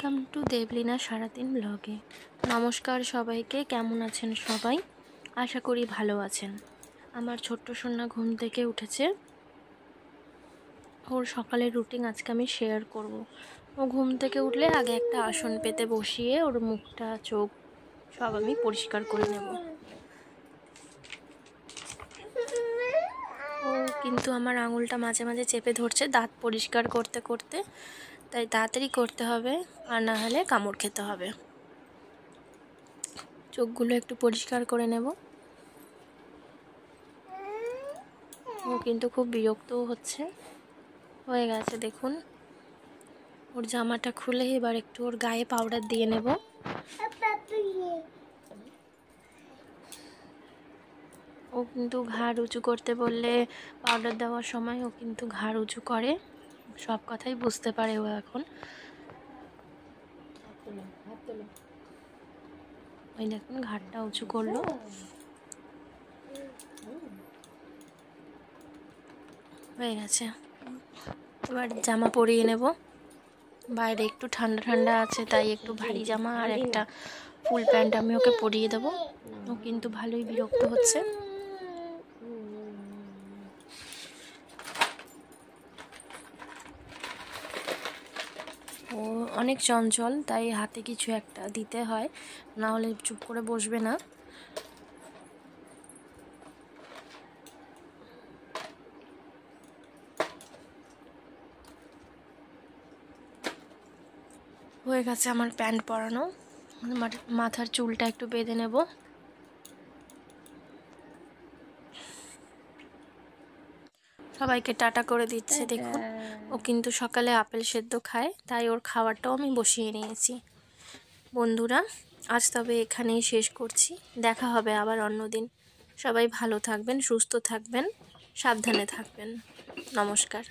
Welcome to Deblina সারাদিন ব্লগে। নমস্কার সবাইকে, কেমন আছেন সবাই? আশা করি ভালো আছেন। আমার ছোট্ট সোনা ঘুম থেকে উঠেছে। ওর সকালের রুটিন আজকে আমি শেয়ার করব। ও ঘুম থেকে উঠলে আগে একটা আসন পেতে বসিয়ে ওর মুখটা চোখ সব আমি পরিষ্কার করে নেব। ও কিন্তু আমার আঙুলটা মাঝে মাঝে চেপে ধরছে দাঁত পরিষ্কার করতে করতে, তাই তাড়াতাড়ি করতে হবে, আর না হলে কামড় খেতে হবে। চোখগুলো একটু পরিষ্কার করে নেব। ও কিন্তু খুব বিরক্তও হচ্ছে। হয়ে গেছে দেখুন। ওর জামাটা খুলে এবার একটু ওর গায়ে পাউডার দিয়ে নেব। ও কিন্তু ঘাড় উঁচু করতে বললে পাউডার দেওয়ার সময় ও কিন্তু ঘাড় উঁচু করে, সব কথাই বুঝতে পারে ও এখন। ওই দেখুন ঘাড়টা উঁচু করলো। হয়ে গেছে, এবার জামা পরিয়ে নেব। বাইরে একটু ঠান্ডা ঠান্ডা আছে, তাই একটু ভারী জামা আর একটা ফুল প্যান্ট আমি ওকে পরিয়ে দেবো। ও কিন্তু ভালোই বিরক্ত হচ্ছে। ও অনেক চঞ্চল, তাই হাতে কিছু একটা দিতে হয়, না হলে চুপ করে বসবে না। হয়ে গেছে আমার প্যান্ট পরানো। আমার মাথার চুলটা একটু বেঁধে নেব। সবাইকে টাটা করে দিচ্ছে দেখুন। ও কিন্তু সকালে আপেল সেদ্ধ খায়, তাই ওর খাবারটাও আমি বসিয়ে নিয়েছি। বন্ধুরা, আজ তবে এখানেই শেষ করছি। দেখা হবে আবার অন্যদিন। সবাই ভালো থাকবেন, সুস্থ থাকবেন, সাবধানে থাকবেন। নমস্কার।